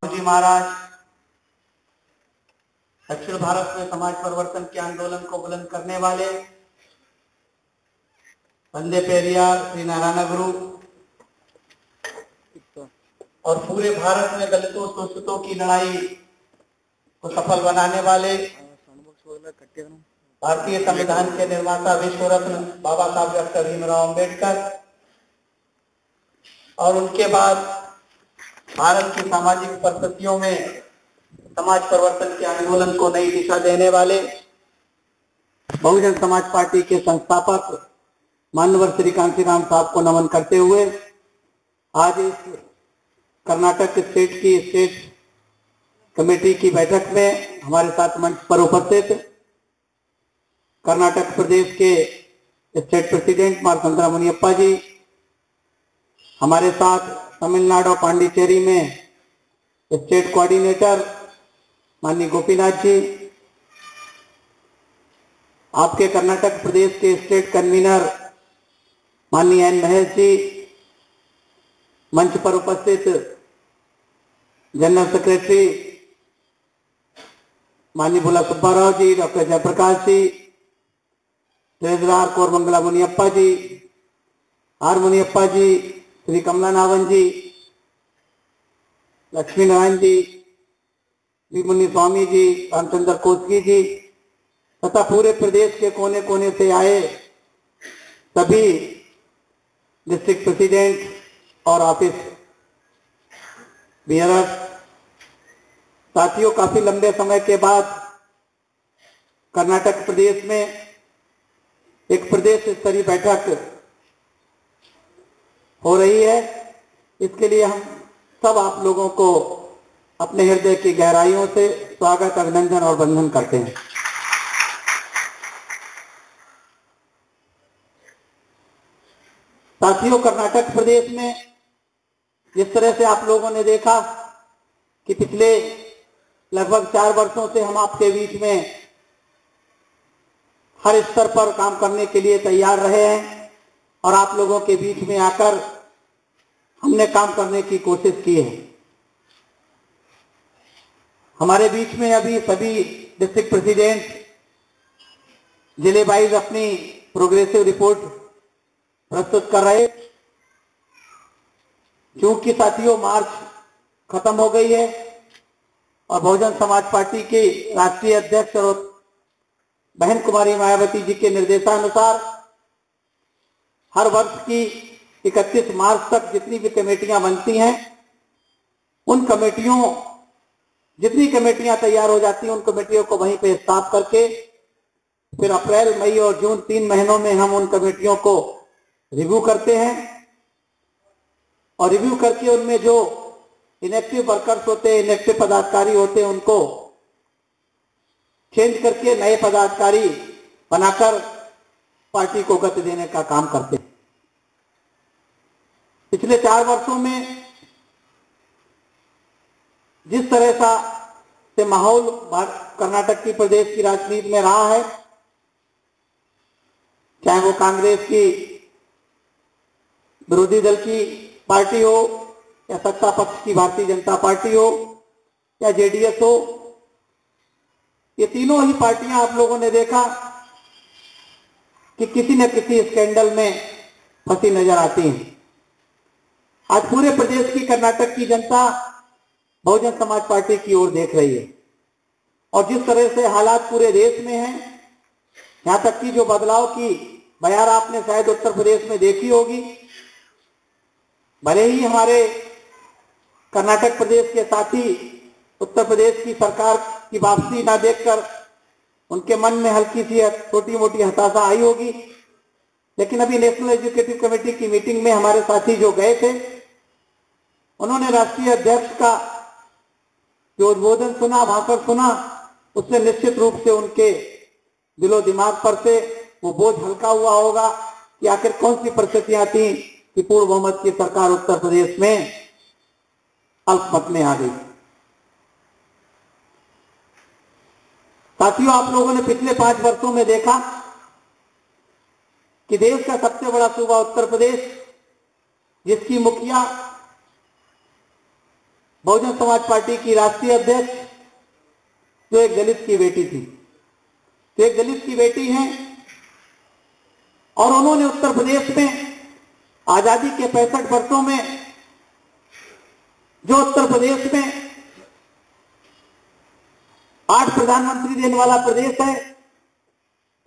जी महाराज दक्षिण भारत में समाज परिवर्तन के आंदोलन को बुलंद करने वाले वंदे पेरियार श्री नारायण गुरु और पूरे भारत में दलितों शोषितों की लड़ाई को सफल बनाने वाले भारतीय संविधान के निर्माता विश्व रत्न बाबा साहब डॉक्टर भीमराव अम्बेडकर और उनके बाद भारत की सामाजिक परिस्थितियों में समाज परिवर्तन के आंदोलन को नई दिशा देने वाले बहुजन समाज पार्टी के संस्थापक माननीय श्री कांशीराम साहब को नमन करते हुए आज इस कर्नाटक स्टेट कमेटी की बैठक में हमारे साथ मंच पर उपस्थित कर्नाटक प्रदेश के स्टेट प्रेसिडेंट मार्तंडरा मुनियप्पा जी, हमारे साथ तमिलनाडु और पांडिचेरी में स्टेट कोऑर्डिनेटर माननीय गोपीनाथ जी, आपके कर्नाटक प्रदेश के स्टेट कन्वीनर माननीय एन महेश जी, मंच पर उपस्थित जनरल सेक्रेटरी माननीय Bhola Subbarao ji, doctor Jayaprakash ji, treasurer Koramangala Muniyappa ji, R Muniyappa ji, Shri Kamala Navan ji, Lakshmi Narayan ji, Shri Muni Swamy जी, रामचंद्र कोसगी जी तथा पूरे प्रदेश के कोने कोने से आए सभी डिस्ट्रिक्ट प्रेसिडेंट और ऑफिस बियरर्स, साथियों, काफी लंबे समय के बाद कर्नाटक प्रदेश में एक प्रदेश स्तरीय बैठक हो रही है। इसके लिए हम सब आप लोगों को अपने हृदय की गहराइयों से स्वागत, अभिनंदन और वंदन करते हैं। साथियों, कर्नाटक प्रदेश में जिस तरह से आप लोगों ने देखा कि पिछले लगभग 4 वर्षों से हम आपके बीच में हर स्तर पर काम करने के लिए तैयार रहे हैं और आप लोगों के बीच में आकर हमने काम करने की कोशिश की है। हमारे बीच में अभी सभी डिस्ट्रिक्ट प्रेसिडेंट जिले वाइज अपनी प्रोग्रेसिव रिपोर्ट प्रस्तुत कर रहे। क्योंकि साथियों मार्च खत्म हो गई है और बहुजन समाज पार्टी के राष्ट्रीय अध्यक्ष और बहन कुमारी मायावती जी के निर्देशानुसार हर वर्ष की 31 मार्च तक जितनी भी कमेटियां बनती हैं, उन कमेटियों जितनी कमेटियां तैयार हो जाती हैं उन कमेटियों को वहीं पे स्टाफ करके फिर अप्रैल, मई और जून 3 महीनों में हम उन कमेटियों को रिव्यू करते हैं और रिव्यू करके उनमें जो इनएक्टिव वर्कर्स होते हैं, इनएक्टिव पदाधिकारी होते हैं, उनको चेंज करके नए पदाधिकारी बनाकर पार्टी को गति देने का काम करते हैं। पिछले 4 वर्षों में जिस तरह से माहौल कर्नाटक की प्रदेश की राजनीति में रहा है, चाहे वो कांग्रेस की विरोधी दल की पार्टी हो या सत्ता पक्ष की भारतीय जनता पार्टी हो या जेडीएस हो, ये तीनों ही पार्टियां आप लोगों ने देखा कि किसी न किसी स्कैंडल में फंसी नजर आती हैं। आज पूरे प्रदेश की कर्नाटक की जनता बहुजन समाज पार्टी की ओर देख रही है और जिस तरह से हालात पूरे देश में हैं, यहां तक कि जो बदलाव की बयार आपने शायद उत्तर प्रदेश में देखी होगी। भले ही हमारे कर्नाटक प्रदेश के साथी उत्तर प्रदेश की सरकार की वापसी ना देखकर उनके मन में हल्की सी छोटी मोटी हताशा आई होगी, लेकिन अभी नेशनल एजुकेटिव कमेटी की मीटिंग में हमारे साथी जो गए थे, उन्होंने राष्ट्रीय अध्यक्ष का जो उद्बोधन सुना, भाषण सुना, उससे निश्चित रूप से उनके दिलो दिमाग पर से वो बोझ हल्का हुआ होगा कि आखिर कौन सी परिस्थितियां थी कि पूर्ण बहुमत की सरकार उत्तर प्रदेश में अल्पमत में आ गई। साथियों, आप लोगों ने पिछले 5 वर्षों में देखा कि देश का सबसे बड़ा सूबा उत्तर प्रदेश, जिसकी मुखिया बहुजन समाज पार्टी की राष्ट्रीय अध्यक्ष जो एक दलित की बेटी थी, तो एक दलित की बेटी है और उन्होंने उत्तर प्रदेश में आजादी के 65 वर्षों में जो उत्तर प्रदेश में 8 प्रधानमंत्री देने वाला प्रदेश है,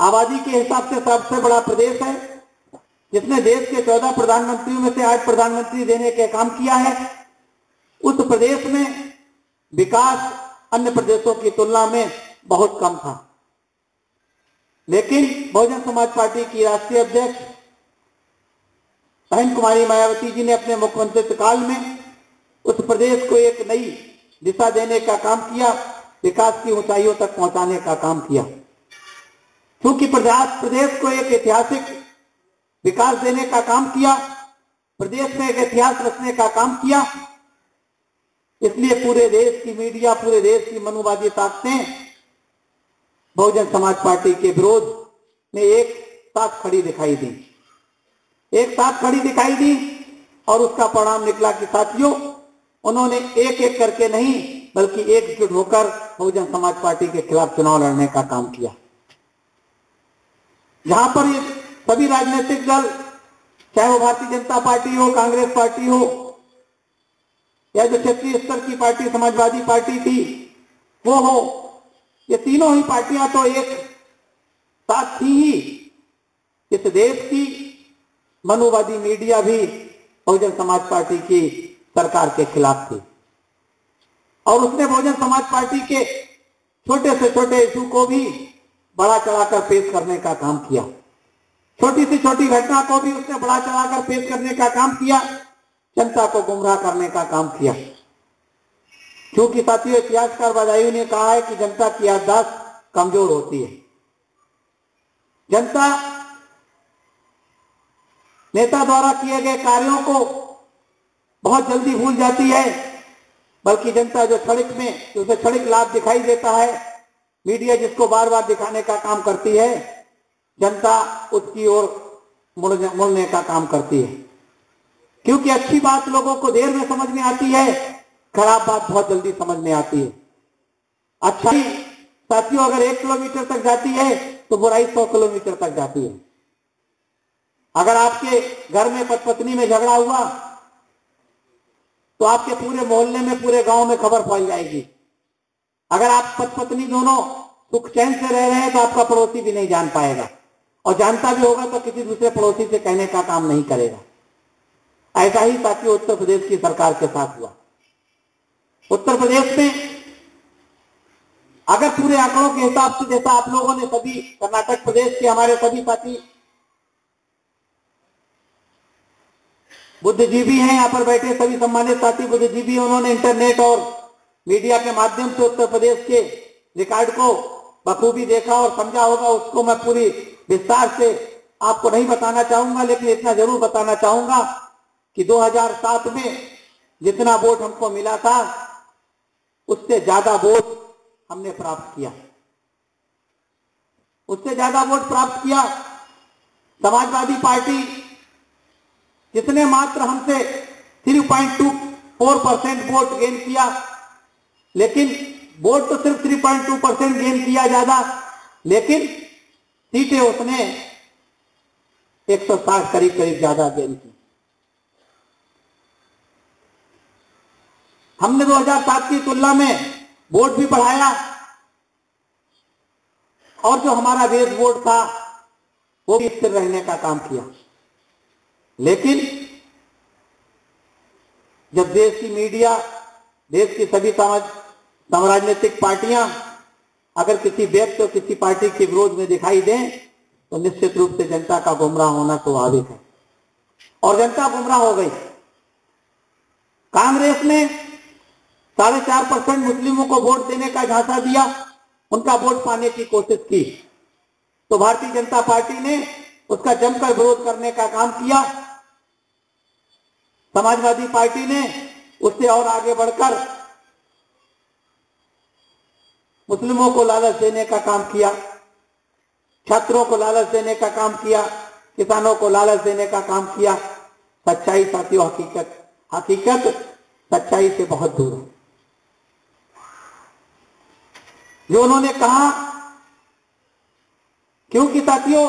आबादी के हिसाब से सबसे बड़ा प्रदेश है, जिसने देश के 14 प्रधानमंत्रियों में से 8 प्रधानमंत्री देने का काम किया है, उस प्रदेश में विकास अन्य प्रदेशों की तुलना में बहुत कम था। लेकिन बहुजन समाज पार्टी की राष्ट्रीय अध्यक्ष बहन कुमारी मायावती जी ने अपने मुख्यमंत्रित्व काल में उस प्रदेश को एक नई दिशा देने का काम किया, विकास की ऊंचाइयों तक पहुंचाने का काम किया। क्योंकि प्रदेश को एक ऐतिहासिक विकास देने का काम किया, प्रदेश में एक इतिहास रचने का काम किया, इसलिए पूरे देश की मीडिया, पूरे देश की मनुवादी ताकतें बहुजन समाज पार्टी के विरोध में एक साथ खड़ी दिखाई दी, एक साथ खड़ी दिखाई दी। और उसका परिणाम निकला कि साथियों, उन्होंने एक एक करके नहीं बल्कि एकजुट होकर बहुजन समाज पार्टी के खिलाफ चुनाव लड़ने का काम किया। जहां पर ये सभी राजनीतिक दल, चाहे वो भारतीय जनता पार्टी हो, कांग्रेस पार्टी हो, या जो क्षेत्रीय स्तर की पार्टी समाजवादी पार्टी थी वो हो, ये तीनों ही पार्टियां तो एक साथ थी ही। इस देश की मनुवादी मीडिया भी बहुजन समाज पार्टी की सरकार के खिलाफ थी और उसने बहुजन समाज पार्टी के छोटे से छोटे इशू को भी बड़ा चढ़ाकर पेश करने का काम किया, छोटी से छोटी घटना को भी उसने बड़ा चढ़ाकर पेश करने का काम किया, जनता को गुमराह करने का काम किया। क्योंकि साथियों, इतिहासकार बदायूं ने कहा है कि जनता की याददाश्त कमजोर होती है। जनता नेता द्वारा किए गए कार्यों को बहुत जल्दी भूल जाती है, बल्कि जनता जो क्षणिक में उसे क्षणिक लाभ दिखाई देता है, मीडिया जिसको बार बार दिखाने का काम करती है, जनता उसकी ओर मुड़ने का काम करती है। क्योंकि अच्छी बात लोगों को देर में समझ में आती है, खराब बात बहुत जल्दी समझ में आती है। अच्छाई साथियों अगर 1 किलोमीटर तक जाती है तो बुराई 100 किलोमीटर तक जाती है। अगर आपके घर में पति पत्नी में झगड़ा हुआ तो आपके पूरे मोहल्ले में, पूरे गांव में खबर फैल जाएगी। अगर आप पति पत्नी दोनों सुख चैन से रह रहे हैं तो आपका पड़ोसी भी नहीं जान पाएगा, और जानता भी होगा तो किसी दूसरे पड़ोसी से कहने का काम नहीं करेगा। ऐसा ही साथियों उत्तर प्रदेश की सरकार के साथ हुआ। उत्तर प्रदेश में अगर पूरे आंकड़ों के हिसाब से, जैसा आप लोगों ने सभी कर्नाटक प्रदेश के हमारे सभी साथी बुद्धिजीवी हैं, यहाँ पर बैठे सभी सम्मानित साथी बुद्धिजीवी, उन्होंने इंटरनेट और मीडिया के माध्यम से उत्तर प्रदेश के रिकॉर्ड को बखूबी देखा और समझा होगा। उसको मैं पूरी विस्तार से आपको नहीं बताना चाहूंगा, लेकिन इतना जरूर बताना चाहूंगा कि 2007 में जितना वोट हमको मिला था उससे ज्यादा वोट हमने प्राप्त किया, उससे ज्यादा वोट प्राप्त किया। समाजवादी पार्टी जिसने मात्र हमसे 3.24% वोट गेन किया, लेकिन वोट तो सिर्फ 3.2% गेन किया ज्यादा, लेकिन सीटें उसने 160 करीब करीब ज्यादा गेन की। हमने 2007 की तुलना में वोट भी बढ़ाया और जो हमारा बेस वोट था वो भी स्थिर रहने का काम किया। लेकिन जब देश की मीडिया, देश की सभी राजनीतिक पार्टियां अगर किसी व्यक्ति और किसी पार्टी के विरोध में दिखाई दें तो निश्चित रूप से जनता का गुमराह होना स्वाभाविक है, और जनता गुमराह हो गई। कांग्रेस ने 4.5% मुस्लिमों को वोट देने का झांसा दिया, उनका वोट पाने की कोशिश की, तो भारतीय जनता पार्टी ने उसका जमकर विरोध करने का काम किया। समाजवादी पार्टी ने उससे और आगे बढ़कर मुस्लिमों को लालच देने का काम किया, छात्रों को लालच देने का काम किया, किसानों को लालच देने का काम किया। सच्चाई साथियों, हकीकत सच्चाई से बहुत दूर है। जो उन्होंने कहा, क्योंकि साथियों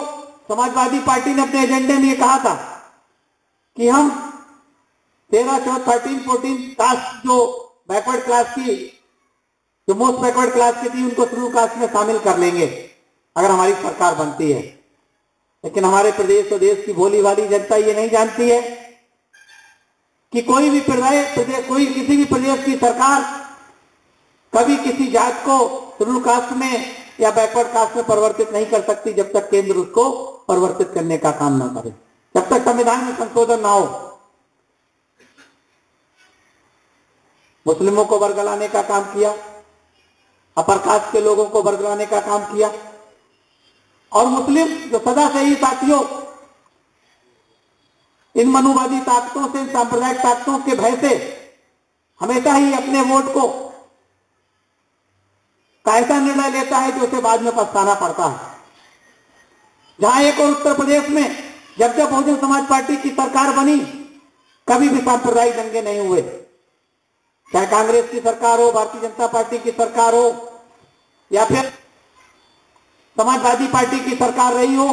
समाजवादी पार्टी ने अपने एजेंडे में ये कहा था कि हम 13, 13, 14 कास्ट जो बैकवर्ड क्लास की, जो मोस्ट बैकवर्ड क्लास की थी, उनको शेड्यूल कास्ट में शामिल कर लेंगे अगर हमारी सरकार बनती है। लेकिन हमारे प्रदेश और देश की भोली भाली जनता ये नहीं जानती है कि कोई भी किसी भी प्रदेश की सरकार कभी किसी जात को शेड्यूल कास्ट में या बैकवर्ड कास्ट में परिवर्तित नहीं कर सकती जब तक केंद्र उसको परिवर्तित करने का काम ना करे, जब तक संविधान में संशोधन ना हो। मुस्लिमों को बरगलाने का काम किया, अपर कास्ट के लोगों को बरगलाने का काम किया, और मुस्लिम जो सदा से ही साथियों इन मनुवादी ताकतों से, इन सांप्रदायिक ताकतों के भय से हमेशा ही अपने वोट को ऐसा निर्णय लेता है जो उसे बाद में पछताना पड़ता है। जहां एक और उत्तर प्रदेश में जब बहुजन समाज पार्टी की सरकार बनी, कभी भी सांप्रदायिक दंगे नहीं हुए। चाहे कांग्रेस की सरकार हो, भारतीय जनता पार्टी की सरकार हो, या फिर समाजवादी पार्टी की सरकार रही हो,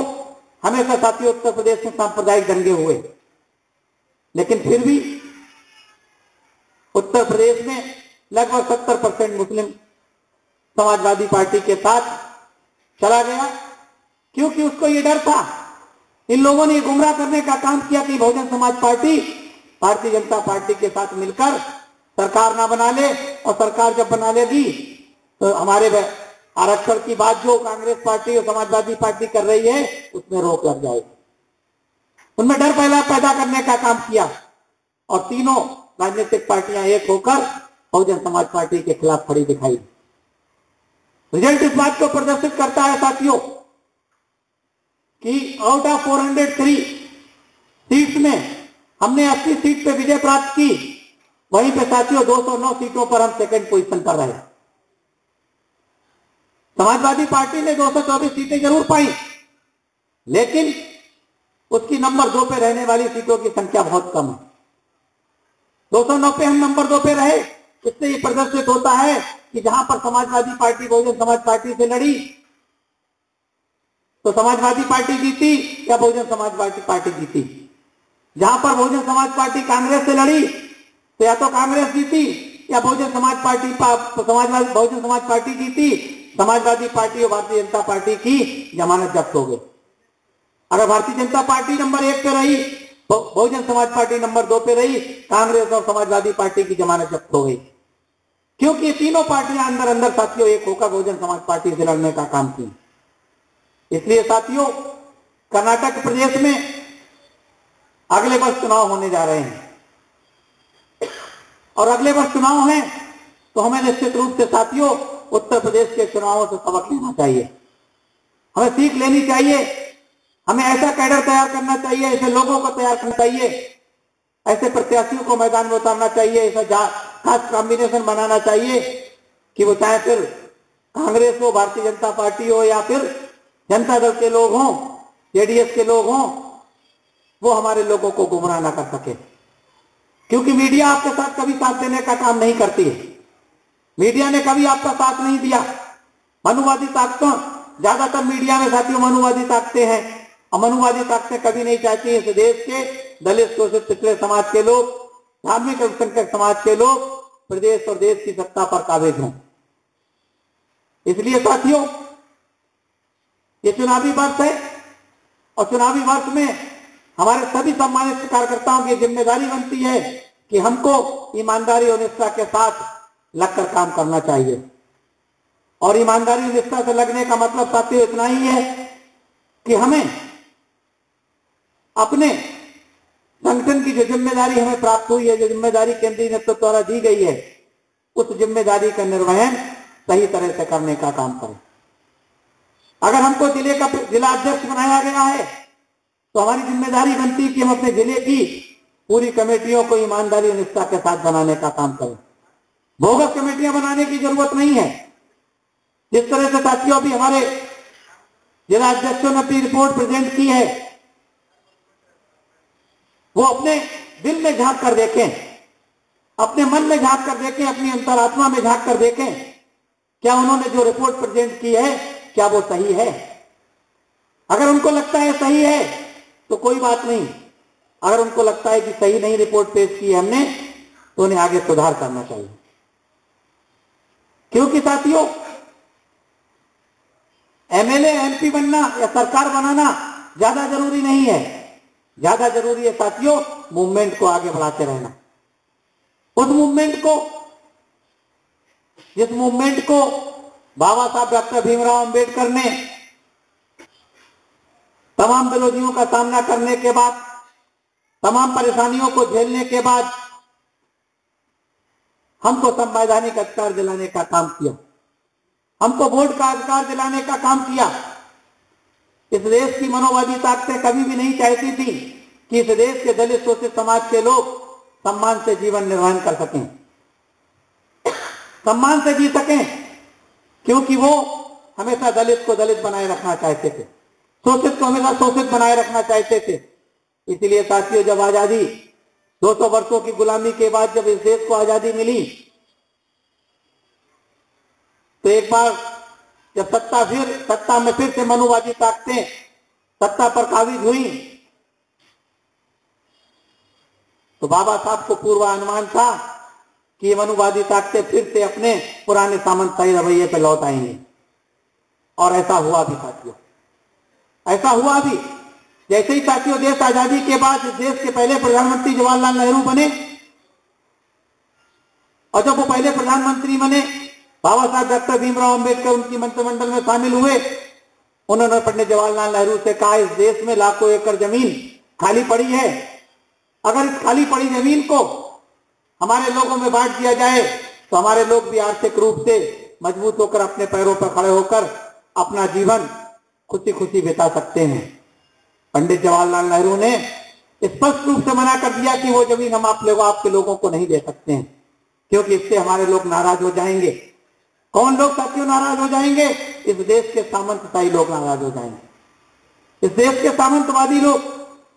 हमेशा साथियों उत्तर प्रदेश में सांप्रदायिक दंगे हुए। लेकिन फिर भी उत्तर प्रदेश में लगभग 70% मुस्लिम समाजवादी पार्टी के साथ चला गया, क्योंकि उसको ये डर था। इन लोगों ने गुमराह करने का काम किया कि बहुजन समाज पार्टी भारतीय जनता पार्टी के साथ मिलकर सरकार ना बना ले, और सरकार जब बना लेगी तो हमारे आरक्षण की बात जो कांग्रेस पार्टी और समाजवादी पार्टी कर रही है उसमें रोक लग जाएगी। उनमें डर पैदा करने का काम किया, और तीनों राजनीतिक पार्टियां एक होकर बहुजन समाज पार्टी के खिलाफ खड़ी दिखाई। रिजल्ट इस बात को प्रदर्शित करता है साथियों कि आउट ऑफ 403 सीट्स में हमने 80 सीट पे विजय प्राप्त की। वहीं पे साथियों 209 सीटों पर हम सेकंड पोजीशन पर रहे। समाजवादी पार्टी ने 224 सीटें जरूर पाई, लेकिन उसकी नंबर 2 पे रहने वाली सीटों की संख्या बहुत कम है। 209 पे हम नंबर 2 पे रहे। इससे ये प्रदर्शित होता है कि जहां पर समाजवादी पार्टी बहुजन समाज पार्टी से लड़ी तो समाजवादी पार्टी जीती या बहुजन समाज पार्टी जीती। जहां पर बहुजन समाज पार्टी कांग्रेस से लड़ी तो या तो कांग्रेस जीती या बहुजन समाज पार्टी जीती। समाजवादी पार्टी और भारतीय जनता पार्टी की जमानत जब्त हो गई। अगर भारतीय जनता पार्टी नंबर 1 पे रही, बहुजन समाज पार्टी नंबर 2 पे रही, कांग्रेस और समाजवादी पार्टी की जमानत जब्त हो गई, क्योंकि ये तीनों पार्टियां अंदर अंदर साथियों एक होकर बहुजन समाज पार्टी से लड़ने का काम की। इसलिए साथियों कर्नाटक प्रदेश में अगले वर्ष चुनाव होने जा रहे हैं, और अगले वर्ष चुनाव है तो हमें निश्चित रूप से साथियों उत्तर प्रदेश के चुनावों से सबक लेना चाहिए। हमें सीख लेनी चाहिए। हमें ऐसा कैडर तैयार करना चाहिए, ऐसे लोगों को तैयार करना चाहिए, ऐसे प्रत्याशियों को मैदान में उतारना चाहिए, ऐसा खास कॉम्बिनेशन बनाना चाहिए कि वो चाहे फिर कांग्रेस हो, भारतीय जनता पार्टी हो, या फिर जनता दल के लोग हों, जेडीएस के लोग हों, वो हमारे लोगों को गुमराह ना कर सके। क्योंकि मीडिया आपके साथ कभी साथ देने का काम नहीं करती है। मीडिया ने कभी आपका साथ नहीं दिया। मनुवादी ताकतों, ज्यादातर मीडिया में साथियों मनुवादी ताकतें हैं, और मनुवादी ताकतें कभी नहीं चाहती इस देश के दलित शोषित पिछड़े समाज के लोग, धार्मिक अल्पसंख्यक समाज के लोग प्रदेश और देश की सत्ता पर काबिज हों। इसलिए साथियों ये चुनावी वर्ष है, और चुनावी वर्ष में हमारे सभी सम्मानित कार्यकर्ताओं की जिम्मेदारी बनती है कि हमको ईमानदारी और निष्ठा के साथ लगकर काम करना चाहिए। और ईमानदारी और निष्ठा से लगने का मतलब साथियों इतना ही है कि हमें अपने संगठन की जो जिम्मेदारी हमें प्राप्त हुई है, जो जिम्मेदारी केंद्रीय नेतृत्व द्वारा दी गई है, उस जिम्मेदारी का निर्वहन सही तरह से करने का काम करें। अगर हमको जिला अध्यक्ष बनाया गया है तो हमारी जिम्मेदारी बनती है कि हम अपने जिले की पूरी कमेटियों को ईमानदारी और निष्ठा के साथ बनाने का काम करें। बोगस कमेटियां बनाने की जरूरत नहीं है। जिस तरह से साथियों अभी हमारे जिला अध्यक्षों ने अपनी रिपोर्ट प्रेजेंट की है, वो अपने दिल में झांक कर देखें अपने मन में झांक कर देखें, अपनी अंतरात्मा में झांक कर देखें, क्या उन्होंने जो रिपोर्ट प्रेजेंट की है क्या वो सही है। अगर उनको लगता है सही है तो कोई बात नहीं, अगर उनको लगता है कि सही नहीं रिपोर्ट पेश की है हमने, तो उन्हें आगे सुधार करना चाहिए। क्योंकि साथियों, एमएलए एमपी बनना या सरकार बनाना ज्यादा जरूरी नहीं है, ज्यादा जरूरी है साथियों मूवमेंट को आगे बढ़ाते रहना। उस मूवमेंट को, जिस मूवमेंट को बाबा साहब डॉक्टर भीमराव अंबेडकर ने तमाम विरोधियों का सामना करने के बाद, तमाम परेशानियों को झेलने के बाद हमको संवैधानिक अधिकार दिलाने का काम किया, हमको वोट का अधिकार दिलाने का काम किया। इस देश की मनोवादी ताकतें कभी भी नहीं चाहती थी कि इस देश के दलित शोषित समाज के लोग सम्मान से जीवन निर्वाह कर सकें, सम्मान से जी सकें, क्योंकि वो हमेशा दलित को दलित बनाए रखना चाहते थे, शोषित को हमेशा शोषित बनाए रखना चाहते थे। इसलिए साथियों, जब आजादी 200 वर्षों की गुलामी के बाद जब इस देश को आजादी मिली, तो एक बार जब सत्ता में फिर से मनुवादी ताकतें सत्ता पर काबिज हुई, तो बाबा साहब को पूर्वानुमान था कि ये मनुवादी ताकतें फिर से अपने पुराने सामंतशाही रवैये पर लौट आएंगे। और ऐसा हुआ भी साथियों, ऐसा हुआ भी। जैसे ही साथियों देश आजादी के बाद इस देश के पहले प्रधानमंत्री जवाहरलाल नेहरू बने, और जब वो पहले प्रधानमंत्री बने, बाबा साहब डॉक्टर भीमराव अंबेडकर उनकी मंत्रिमंडल में शामिल हुए। उन्होंने पंडित जवाहरलाल नेहरू से कहा, इस देश में लाखों एकड़ जमीन खाली पड़ी है, अगर इस खाली पड़ी जमीन को हमारे लोगों में बांट दिया जाए तो हमारे लोग भी आर्थिक रूप से मजबूत होकर अपने पैरों पर खड़े होकर अपना जीवन खुशी खुशी बिता सकते हैं। पंडित जवाहरलाल नेहरू ने स्पष्ट रूप से मना कर दिया कि वो जमीन हम आपके लोगों को नहीं दे सकते हैं, क्योंकि इससे हमारे लोग नाराज हो जाएंगे। कौन लोग साथियों नाराज हो जाएंगे? इस देश के सामंतशाही लोग नाराज हो जाएंगे, इस देश के सामंतवादी लोग,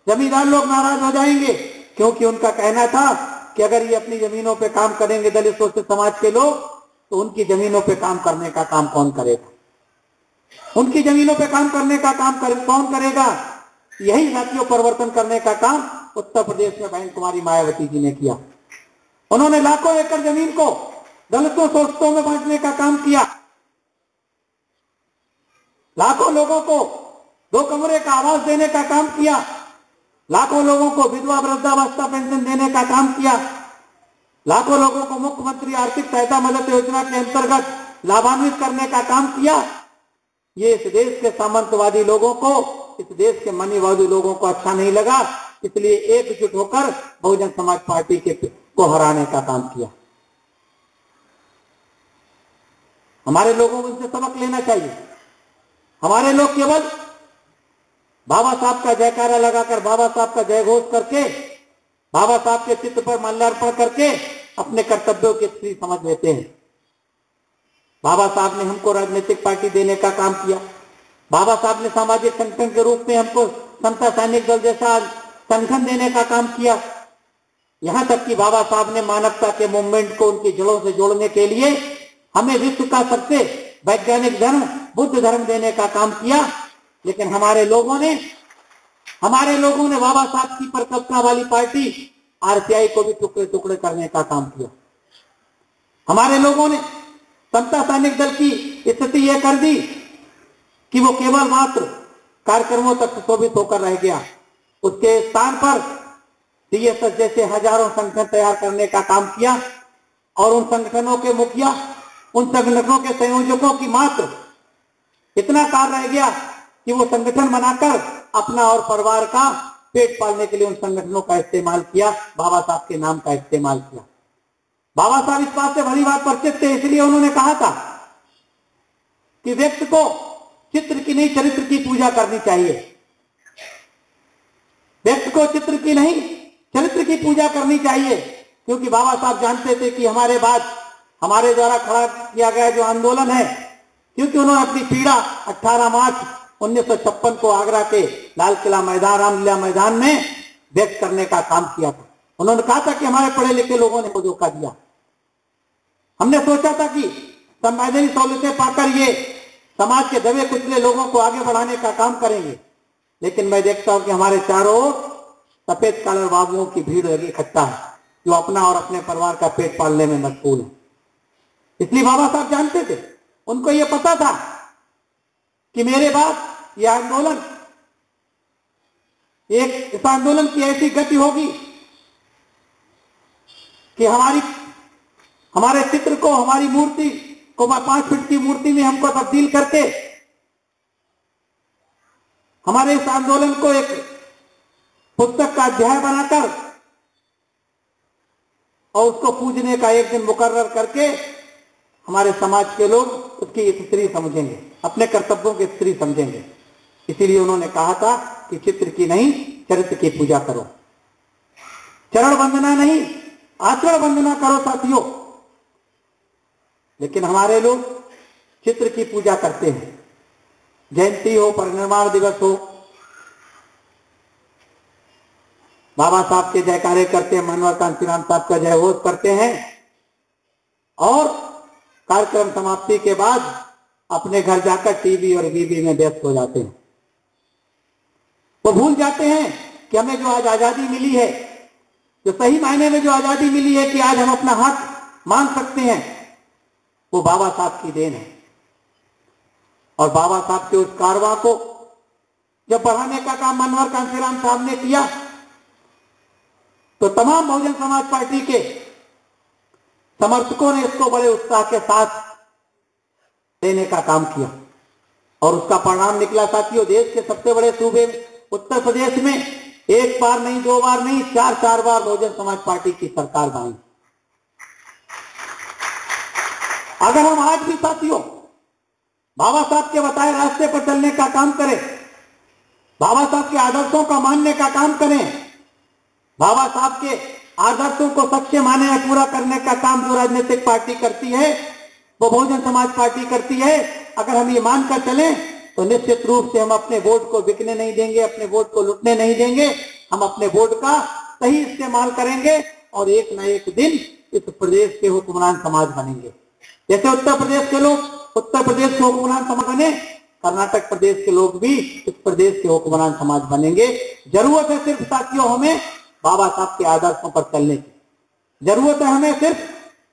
जमींदार लोग नाराज हो जाएंगे, क्योंकि उनका कहना था कि अगर ये अपनी जमीनों पे काम करेंगे दलित शोषित समाज के लोग, तो उनकी जमीनों पे काम करने का काम कौन करेगा? उनकी जमीनों पे काम करने का काम कौन करेगा? यही साथियों परिवर्तन करने का काम उत्तर प्रदेश में बहन कुमारी मायावती जी ने किया। उन्होंने लाखों एकड़ जमीन को दलितों शोषितों में बांटने का काम किया, लाखों लोगों को 2 कमरे का आवास देने का काम किया, लाखों लोगों को विधवा वृद्धावस्था पेंशन देने का काम किया, लाखों लोगों को मुख्यमंत्री आर्थिक सहायता मदद योजना के अंतर्गत लाभान्वित करने का काम किया। ये इस देश के सामंतवादी लोगों को, इस देश के मनीवादी लोगों को अच्छा नहीं लगा, इसलिए एकजुट होकर बहुजन समाज पार्टी को हराने का काम किया। हमारे लोगों को इनसे सबक लेना चाहिए। हमारे लोग केवल बाबा साहब का जयकारा लगाकर, बाबा साहब का जय घोष करके, बाबा साहब के चित्र पर माल्यार्पण करके अपने कर्तव्यों की स्त्री समझ लेते हैं। बाबा साहब ने हमको राजनीतिक पार्टी देने का काम किया, बाबा साहब ने सामाजिक संगठन के रूप में हमको समता सैनिक दल जैसा संगठन देने का काम किया। यहां तक कि बाबा साहब ने मानवता के मूवमेंट को उनकी जड़ों से जोड़ने के लिए हमें विश्व का सबसे वैज्ञानिक धर्म बुद्ध धर्म देने का काम किया। लेकिन हमारे लोगों ने बाबा साहब की परिकल्पना वाली पार्टी आरसीआई को भी टुकड़े टुकड़े करने का काम किया। हमारे लोगों ने समता सैनिक दल की स्थिति यह कर दी कि वो केवल मात्र कार्यक्रमों तक सुशोभित होकर रह गया। उसके स्थान पर डीएसएस जैसे हजारों संगठन तैयार करने का काम किया, और उन संगठनों के मुखिया, उन संगठनों के संयोजकों की मात्र इतना कार्य रह गया कि वो संगठन बनाकर अपना और परिवार का पेट पालने के लिए उन संगठनों का इस्तेमाल किया, बाबा साहब के नाम का इस्तेमाल किया। बाबा साहब इस बात से भली बात परिचित थे, इसलिए उन्होंने कहा था कि व्यक्ति को चित्र की नहीं चरित्र की पूजा करनी चाहिए। व्यक्ति को चित्र की नहीं चरित्र की पूजा करनी चाहिए, क्योंकि बाबा साहब जानते थे कि हमारे बाद हमारे द्वारा खड़ा किया गया जो आंदोलन है, क्योंकि उन्होंने अपनी पीड़ा 18 मार्च 1956 को आगरा के लाल किला मैदान, रामलीला मैदान में व्यक्त करने का काम किया था। उन्होंने कहा था कि हमारे पढ़े लिखे लोगों ने को धोखा दिया। हमने सोचा था कि संवैधानिक सहूलतें पाकर ये समाज के दबे कुचले लोगों को आगे बढ़ाने का काम करेंगे, लेकिन मैं देखता हूं कि हमारे चारों ओर सफेद कॉलर बाबुओं की भीड़ लगी इकट्ठा है, जो अपना और अपने परिवार का पेट पालने में मशगूल है। इसलिए बाबा साहब जानते थे, उनको ये पता था कि मेरे बाद यह आंदोलन इस आंदोलन की ऐसी गति होगी कि हमारे चित्र को, हमारी मूर्ति को 5 फीट की मूर्ति में हमको तब्दील करके हमारे इस आंदोलन को एक पुस्तक का अध्याय बनाकर और उसको पूजने का एक दिन मुकर्रर करके हमारे समाज के लोग उसकी स्त्री समझेंगे, अपने कर्तव्यों की स्त्री समझेंगे। इसीलिए उन्होंने कहा था कि चित्र की नहीं, चरित्र की पूजा करो, चरण वंदना नहीं, आचरण वंदना करो साथियों। लेकिन हमारे लोग चित्र की पूजा करते हैं। जयंती हो, परिनिर्वाण दिवस हो, बाबा साहब के जयकारे करते हैं, मनोहर कांशीराम साहब का जय घोष करते हैं और कार्यक्रम समाप्ति के बाद अपने घर जाकर टीवी और वीवी में व्यस्त हो जाते हैं। वो भूल जाते हैं कि हमें जो आज आजादी मिली है, जो सही मायने में जो आजादी मिली है कि आज हम अपना हक मांग सकते हैं, वो बाबा साहब की देन है। और बाबा साहब के उस कारवां को जब बढ़ाने का काम मनोहर कांशीराम साहब ने किया, तो तमाम बहुजन समाज पार्टी के समर्थकों ने इसको बड़े उत्साह के साथ देने का काम किया और उसका परिणाम निकला साथियों। देश के सबसे बड़े सूबे उत्तर प्रदेश में एक बार नहीं, 2 बार नहीं, 4 बार बहुजन समाज पार्टी की सरकार बनी। अगर हम आज भी साथियों बाबा साहब के बताए रास्ते पर चलने का काम करें, बाबा साहब के आदर्शों का मानने का काम करें, बाबा साहब के आदर्शों को सच्चे माने में पूरा करने का काम जो राजनीतिक पार्टी करती है, वो बहुजन समाज पार्टी करती है, अगर हम ये मानकर चलें तो निश्चित रूप से हम अपने वोट को बिकने नहीं देंगे, अपने वोट को लुटने नहीं देंगे। हम अपने वोट का सही इस्तेमाल करेंगे और एक न एक दिन इस प्रदेश के हुक्मरान समाज बनेंगे। जैसे उत्तर प्रदेश के लोग उत्तर प्रदेश के हुक्मरान समाज बने, कर्नाटक प्रदेश के लोग भी इस प्रदेश के हुक्मरान समाज बनेंगे। जरूरत है सिर्फ साथियों हमें बाबा साहब के आदर्शों पर चलने की, जरूरत है हमें सिर्फ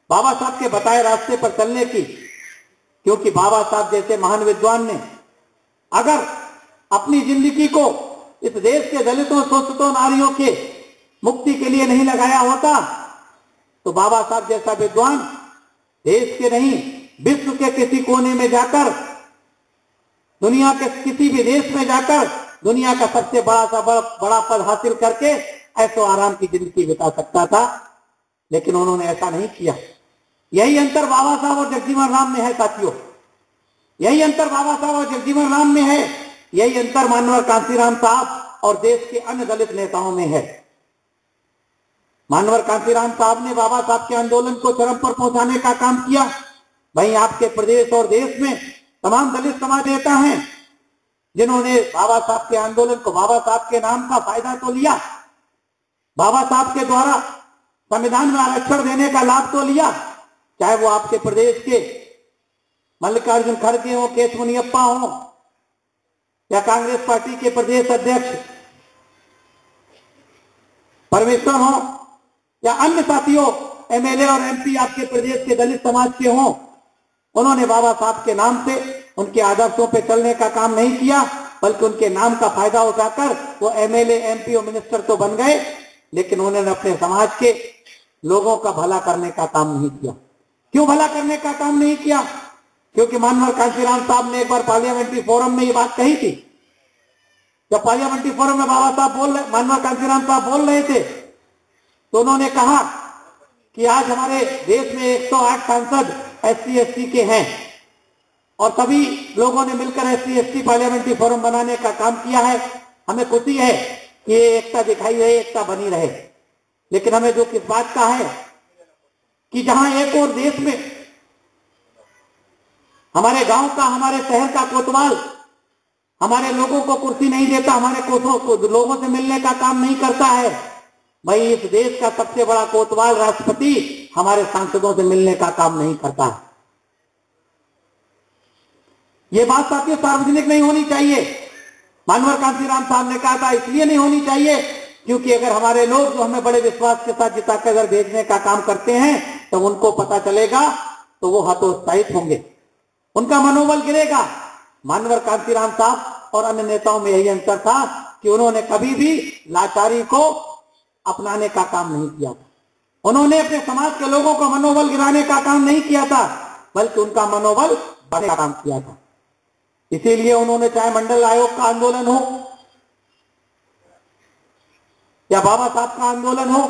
बाबा साहब के बताए रास्ते पर चलने की, क्योंकि बाबा साहब जैसे महान विद्वान ने अगर अपनी जिंदगी को इस देश के दलितों, शोषितों, नारियों के मुक्ति के लिए नहीं लगाया होता, तो बाबा साहब जैसा विद्वान देश के नहीं, विश्व के किसी कोने में जाकर, दुनिया के किसी भी देश में जाकर दुनिया का सबसे बड़ा पद हासिल करके ऐसो आराम की जिंदगी बिता सकता था, लेकिन उन्होंने ऐसा नहीं किया। यही अंतर बाबा साहब और जगजीवन राम में है साथियों, यही अंतर बाबा साहब और जगजीवन राम में है, यही अंतर मनोहर कांशीराम साहब और देश के अन्य दलित नेताओं में है। मनोहर कांशीराम साहब ने बाबा साहब के आंदोलन को चरम पर पहुंचाने का काम किया। वहीं आपके प्रदेश और देश में तमाम दलित समाज नेता हैं जिन्होंने बाबा साहब के आंदोलन को, बाबा साहब के नाम का फायदा तो लिया, बाबा साहब के द्वारा संविधान में आरक्षण देने का लाभ तो लिया, चाहे वो आपके प्रदेश के मल्लिकार्जुन खड़गे हो, केशव मुनियप्पा हो, या कांग्रेस पार्टी के प्रदेश अध्यक्ष परमेश्वर हो, या अन्य साथियों एमएलए और एमपी आपके प्रदेश के दलित समाज के हों। उन्होंने बाबा साहब के नाम से, उनके आदर्शों पे चलने का काम नहीं किया, बल्कि उनके नाम का फायदा उठाकर वो एमएलए, एमपी और मिनिस्टर तो बन गए, लेकिन उन्होंने अपने समाज के लोगों का भला करने का काम नहीं किया। क्यों भला करने का काम नहीं किया? क्योंकि मनोहर कांशीराम साहब ने एक बार पार्लियामेंट्री फोरम में ये बात कही थी। जब पार्लियामेंट्री फोरम में बाबा साहब मनोहर कांशीराम साहब बोल रहे थे, तो उन्होंने कहा कि आज हमारे देश में 108 सांसद एससी एसटी के हैं और सभी लोगों ने मिलकर एससी एसटी पार्लियामेंट्री फोरम बनाने का काम किया है। हमें खुशी है कि ये एकता दिखाई रहे, एकता बनी रहे, लेकिन हमें जो किस बात का है कि जहां एक और देश में हमारे गांव का, हमारे शहर का कोतवाल हमारे लोगों को कुर्सी नहीं देता, हमारे लोगों से मिलने का काम नहीं करता है, भाई इस देश का सबसे बड़ा कोतवाल राष्ट्रपति हमारे सांसदों से मिलने का काम नहीं करता है। ये बात साथियों सार्वजनिक नहीं होनी चाहिए। मानवर कांतीराम साहब ने कहा था इसलिए नहीं होनी चाहिए क्योंकि अगर हमारे लोग जो हमें बड़े विश्वास के साथ जिताकर अगर भेजने का काम करते हैं तो उनको पता चलेगा तो वो हतोत्साहित होंगे, उनका मनोबल गिरेगा। मानवर कांतीराम साहब और अन्य नेताओं में यही अंतर था कि उन्होंने कभी भी लाचारी को अपनाने का काम नहीं किया था। उन्होंने अपने समाज के लोगों का मनोबल गिराने का काम नहीं किया था, बल्कि उनका मनोबल बढ़ाने का काम किया था। इसीलिए उन्होंने चाहे मंडल आयोग का आंदोलन हो या बाबा साहब का आंदोलन हो,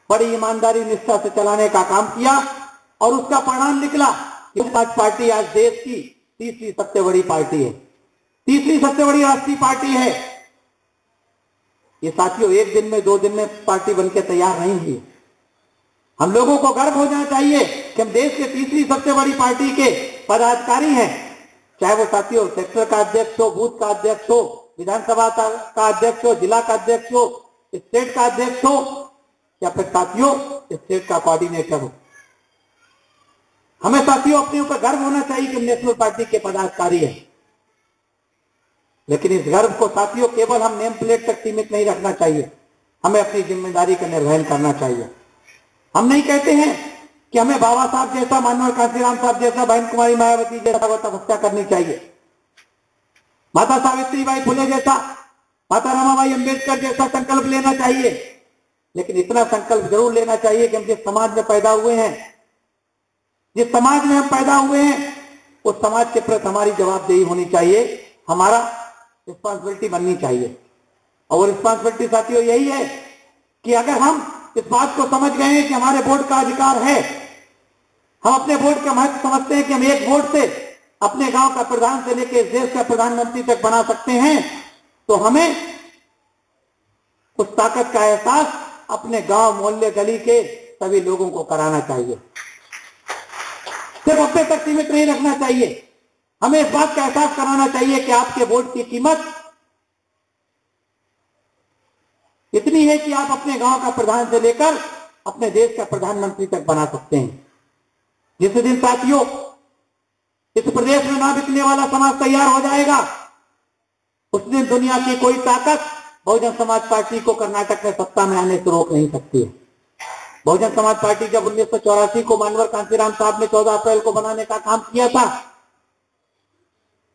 बड़ी ईमानदारी निष्ठा से चलाने का काम किया और उसका परिणाम निकला कि समाज पार्टी आज देश की तीसरी सबसे बड़ी पार्टी है, तीसरी सबसे बड़ी राष्ट्रीय पार्टी है। ये साथियों एक दिन में 2 दिन में पार्टी बनकर तैयार नहीं हुई। हम लोगों को गर्व हो जाना चाहिए कि हम देश के तीसरी सबसे बड़ी पार्टी के पदाधिकारी हैं, चाहे वो साथियों सेक्टर का अध्यक्ष हो, बूथ का अध्यक्ष हो, विधानसभा का अध्यक्ष हो, जिला का अध्यक्ष हो, स्टेट का अध्यक्ष हो या फिर साथियों स्टेट का कोऑर्डिनेटर हो। हमें साथियों अपने ऊपर गर्व होना चाहिए कि हम नेशनल पार्टी के पदाधिकारी हैं। लेकिन इस गर्व को साथियों केवल हम नेम प्लेट तक सीमित नहीं रखना चाहिए, हमें अपनी जिम्मेदारी का निर्वहन करना चाहिए। हम नहीं कहते हैं कि हमें बाबा साहब जैसा, मानवर कांतीराम साहब जैसा, बहन कुमारी मायावती जैसा तपस्या करनी चाहिए, माता सावित्रीबाई फुले जैसा, माता रमाबाई अंबेडकर जैसा संकल्प लेना चाहिए। लेकिन इतना संकल्प जरूर लेना चाहिए कि हम जिस समाज में पैदा हुए हैं, जिस समाज में हम पैदा हुए हैं, उस समाज के प्रति हमारी जवाबदेही होनी चाहिए, हमारा रिस्पॉन्सिबिलिटी बननी चाहिए। और रिस्पॉन्सिबिलिटी साथियों यही है कि अगर हम इस बात को समझ गए हैं कि हमारे वोट का अधिकार है, हम अपने वोट का महत्व समझते हैं कि हम एक वोट से अपने गांव का प्रधान से लेकर इस देश का प्रधानमंत्री तक बना सकते हैं, तो हमें उस ताकत का एहसास अपने गांव, मोहल्ले, गली के सभी लोगों को कराना चाहिए। सिर्फ अपने तक सीमित नहीं रखना चाहिए, हमें इस बात का एहसास कराना चाहिए कि आपके वोट की कीमत इतनी है कि आप अपने गांव का प्रधान से लेकर अपने देश का प्रधानमंत्री तक बना सकते हैं। जिस दिन साथियों इस प्रदेश में ना बिकने वाला समाज तैयार हो जाएगा, उस दिन दुनिया की कोई ताकत बहुजन समाज पार्टी को कर्नाटक में सत्ता में आने से रोक नहीं सकती है। बहुजन समाज पार्टी जब 1984 को मानवर कांतीराम साहब ने 14 अप्रैल को बनाने का काम किया था,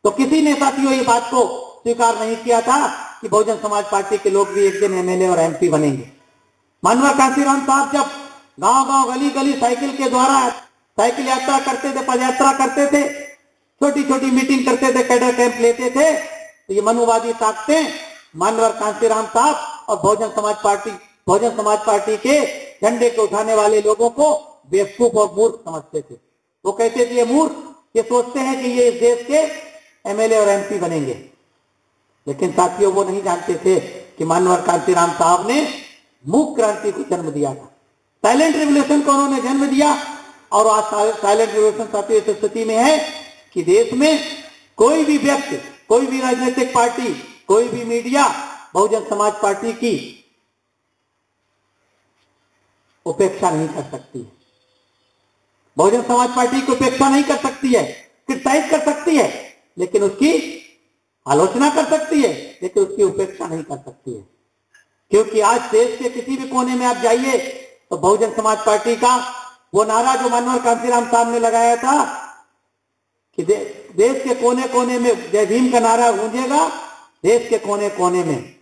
तो किसी ने साथियों ये बात को स्वीकार नहीं किया था कि बहुजन समाज पार्टी के लोग भी एक दिन एमएलए और एमपी बनेंगे। मानवर कांतीराम साहब जब गांव गांव, गली गली साइकिल के द्वारा साइकिल यात्रा करते थे, पदयात्रा करते थे, छोटी छोटी मीटिंग करते थे, कैडर कैंप लेते थे, तो ये मनुवादी ताकतें मानवर कांतीराम साहब और बहुजन समाज पार्टी के झंडे को उठाने वाले लोगों को बेवकूफ और मूर्ख समझते थे। वो कहते थे ये मूर्ख, ये सोचते हैं कि ये इस देश के एमएलए और एमपी बनेंगे। लेकिन साथियों वो नहीं जानते थे कि मानवर कांतीराम साहब ने मूक क्रांति को जन्म दिया था, साइलेंट रिवॉल्यूशन को उन्होंने जन्म दिया। और आज साइलेंट रिवॉल्यूशन साथियों इस स्थिति में है कि देश में कोई भी व्यक्ति, कोई भी राजनीतिक पार्टी, कोई भी मीडिया बहुजन समाज पार्टी की उपेक्षा नहीं कर सकती है। बहुजन समाज पार्टी की उपेक्षा नहीं कर सकती है, क्रिटिसाइज कर सकती है, लेकिन उसकी आलोचना कर सकती है, लेकिन उसकी उपेक्षा नहीं कर सकती है। क्योंकि आज देश के किसी भी कोने में आप जाइए तो बहुजन समाज पार्टी का वो नारा जो मानवर कांतीराम साहब ने लगाया था कि देश के कोने कोने में जय भीम का नारा गूंजेगा, देश के कोने कोने में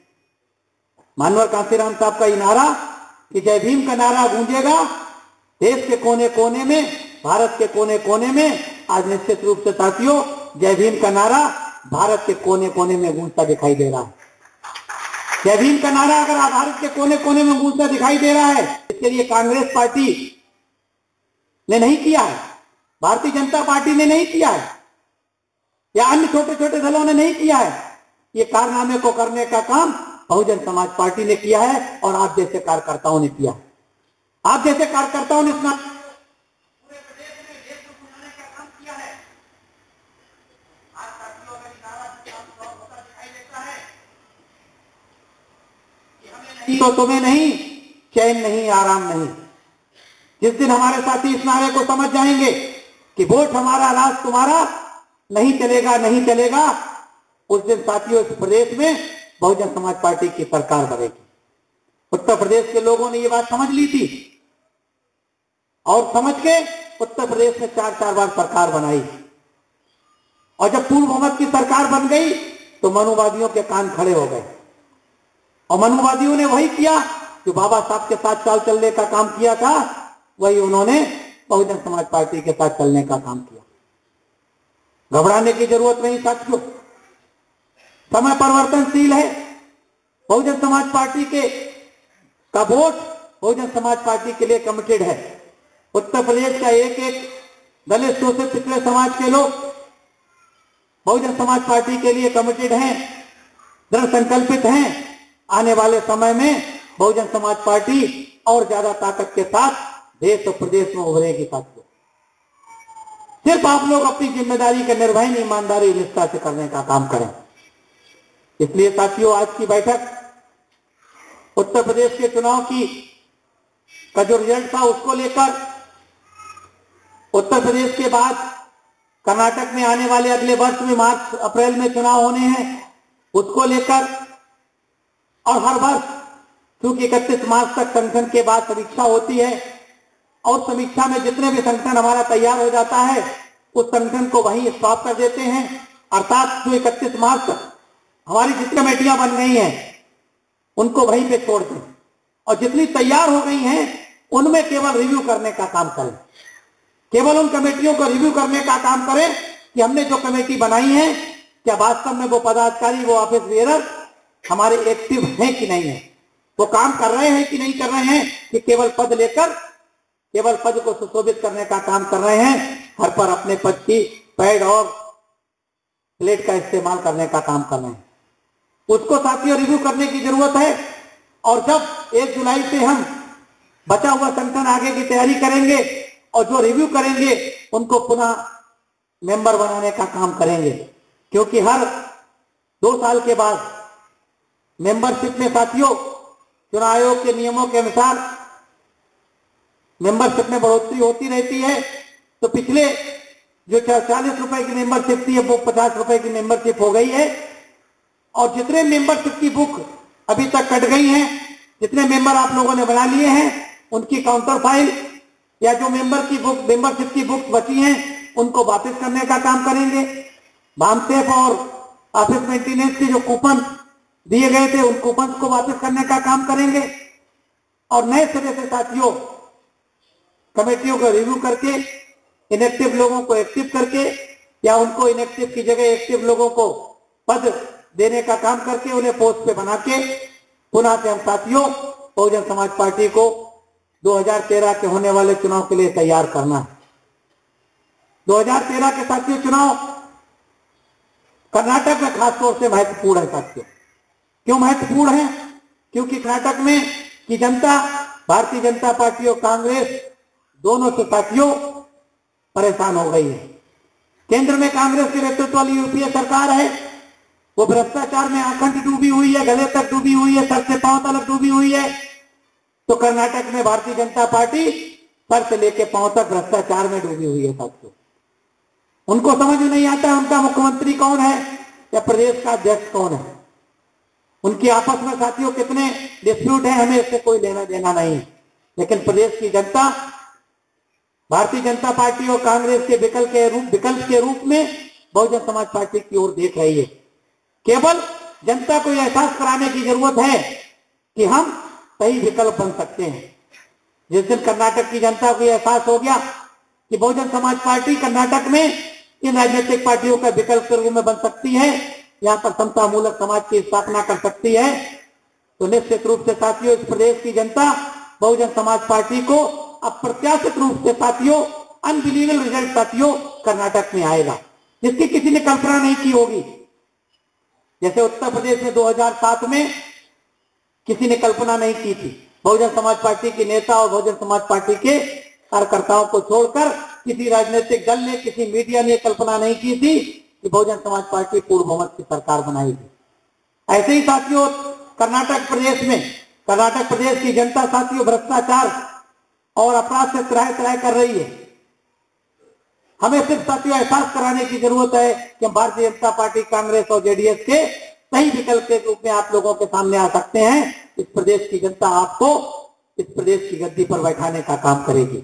मानवर कांतीराम साहब का ये नारा कि जय भीम का नारा गूंजेगा देश के कोने कोने में, भारत के कोने कोने में। आज निश्चित रूप से साथियों जय भीम का नारा भारत के कोने कोने में गूंजता दिखाई दे रहा है। जय भीम का नारा अगर भारत के कोने कोने में गूंजता दिखाई दे रहा है, इसके लिए कांग्रेस पार्टी ने नहीं किया है, भारतीय जनता पार्टी ने नहीं किया है, या अन्य छोटे छोटे दलों ने नहीं किया है। ये कारनामे को करने का काम बहुजन समाज पार्टी ने किया है और आप जैसे कार्यकर्ताओं ने किया। आप जैसे कार्यकर्ताओं ने इतना पूरे प्रदेश में देश को बुलाने का काम किया है। आज साथियों अगर दिखाई देता है कि हमें नहीं तो तुम्हें नहीं, चैन नहीं, आराम नहीं। जिस दिन हमारे साथी इस नारे को समझ जाएंगे कि वोट हमारा, राज तुम्हारा, नहीं चलेगा, नहीं चलेगा, उस दिन साथियों इस प्रदेश में बहुजन समाज पार्टी की सरकार बनेगी। उत्तर प्रदेश के लोगों ने ये बात समझ ली थी और समझ के उत्तर प्रदेश में 4-4 बार सरकार बनाई। और जब पूर्ण बहुमत की सरकार बन गई तो मनुवादियों के कान खड़े हो गए और मनुवादियों ने वही किया जो बाबा साहब के साथ चाल चलने का काम किया था, वही उन्होंने बहुजन समाज पार्टी के साथ चलने का काम किया। घबराने की जरूरत नहीं साथियों, समय परिवर्तनशील है। बहुजन समाज पार्टी के का वोट बहुजन समाज पार्टी के लिए कमिटेड है। उत्तर प्रदेश का एक एक दलित, शोषित, पिछड़े समाज के लोग बहुजन समाज पार्टी के लिए कमिटेड हैं, दृढ़ संकल्पित हैं। आने वाले समय में बहुजन समाज पार्टी और ज्यादा ताकत के साथ देश और प्रदेश में उभरेगी साथियों। सिर्फ आप लोग अपनी जिम्मेदारी का निर्वहन ईमानदारी, निष्ठा से करने का काम करें। इसलिए साथियों, आज की बैठक उत्तर प्रदेश के चुनाव का जो रिजल्ट था उसको लेकर, उत्तर प्रदेश के बाद कर्नाटक में आने वाले अगले वर्ष में मार्च अप्रैल में चुनाव होने हैं, उसको लेकर, और हर वर्ष क्योंकि 31 मार्च तक संगठन के बाद समीक्षा होती है और समीक्षा में जितने भी संगठन हमारा तैयार हो जाता है उस संगठन को वहीं स्टॉप कर देते हैं। अर्थात जो 31 मार्च तक हमारी जितनी कमेटियां बन गई हैं उनको वहीं पे छोड़ दें और जितनी तैयार हो गई हैं उनमें केवल रिव्यू करने का काम करें। केवल उन कमेटियों को रिव्यू करने का काम करें कि हमने जो कमेटी बनाई है क्या वास्तव में वो पदाधिकारी, वो ऑफिस बेयरर हमारे एक्टिव हैं कि नहीं है, वो काम कर रहे हैं कि नहीं कर रहे हैं, कि केवल पद लेकर केवल पद को सुशोभित करने का काम कर रहे हैं, हर पर अपने पद की पैड और प्लेट का इस्तेमाल करने का काम कर रहे हैं। उसको साथियों रिव्यू करने की जरूरत है। और जब 1 जुलाई से हम बचा हुआ संगठन आगे की तैयारी करेंगे और जो रिव्यू करेंगे उनको पुनः मेंबर बनाने का काम करेंगे, क्योंकि हर 2 साल के बाद मेंबरशिप में साथियों चुनाव आयोग के नियमों के अनुसार मेंबरशिप में बढ़ोतरी होती रहती है। तो पिछले जो 40 रुपए की मेंबरशिप थी वो 50 रुपए की मेंबरशिप हो गई है और जितने मेंबरशिप की बुक अभी तक कट गई हैं, जितने मेंबर आप लोगों ने बना लिए हैं, उनकी काउंटर फाइल या जो मेंबरशिप की बुक बची हैं उनको वापस करने का काम करेंगे। बामसेफ और ऑफिस मेंटेनेंस के जो कूपन दिए गए थे उन कूपन को वापस करने का काम करेंगे और नए सिरे से साथियों कमेटियों को रिव्यू करके इनएक्टिव लोगों को एक्टिव करके या उनको इनएक्टिव की जगह एक्टिव लोगों को पद देने का काम करके उन्हें पोस्ट पे बना के पुनः से हम साथियों बहुजन समाज पार्टी को 2013 के होने वाले चुनाव के लिए तैयार करना है। 2013 के साथियों चुनाव कर्नाटक में खासतौर से महत्वपूर्ण है साथियों। क्यों महत्वपूर्ण है? क्योंकि कर्नाटक में की जनता भारतीय जनता पार्टी और कांग्रेस दोनों से साथियों परेशान हो गई है। केंद्र में कांग्रेस के नेतृत्व वाली यूपीए सरकार है, वो भ्रष्टाचार में आखंड डूबी हुई है, गले तक डूबी हुई है, सर से पांव तक डूबी हुई है। तो कर्नाटक में भारतीय जनता पार्टी सर से लेकर पांव तक भ्रष्टाचार में डूबी हुई है साथियों। उनको समझ में नहीं आता उनका मुख्यमंत्री कौन है या प्रदेश का अध्यक्ष कौन है। उनकी आपस में साथियों कितने डिस्प्यूट है हमें इससे कोई लेना देना नहीं है, लेकिन प्रदेश की जनता भारतीय जनता पार्टी और कांग्रेस के विकल्प के रूप में बहुजन समाज पार्टी की ओर देख रही है। केवल जनता को यह एहसास कराने की जरूरत है कि हम सही विकल्प बन सकते हैं। जिस दिन कर्नाटक की जनता को यह एहसास हो गया कि बहुजन समाज पार्टी कर्नाटक में इन राजनीतिक पार्टियों का विकल्प के रूप में बन सकती है, यहाँ पर समता मूलक समाज की स्थापना कर सकती है, तो निश्चित रूप से साथियों इस प्रदेश की जनता बहुजन समाज पार्टी को अप्रत्याशित रूप से साथियों अनबिलीवेबल रिजल्ट साथियों कर्नाटक में आएगा, जिसकी किसी ने कल्पना नहीं की होगी। जैसे उत्तर प्रदेश में 2007 में किसी ने कल्पना नहीं की थी। बहुजन समाज पार्टी के नेता और बहुजन समाज पार्टी के कार्यकर्ताओं को छोड़कर किसी राजनीतिक दल ने, किसी मीडिया ने कल्पना नहीं की थी कि बहुजन समाज पार्टी पूर्ण बहुमत की सरकार बनाएगी। ऐसे ही साथियों कर्नाटक प्रदेश में कर्नाटक प्रदेश की जनता साथियों भ्रष्टाचार और अपराध से त्राहि त्राहि कर रही है। हमें सिर्फ साथियों एहसास कराने की जरूरत है कि हम भारतीय जनता पार्टी, कांग्रेस और जेडीएस के सही विकल्प के रूप में आप लोगों के सामने आ सकते हैं। इस प्रदेश की जनता आपको इस प्रदेश की गद्दी पर बैठाने का काम करेगी।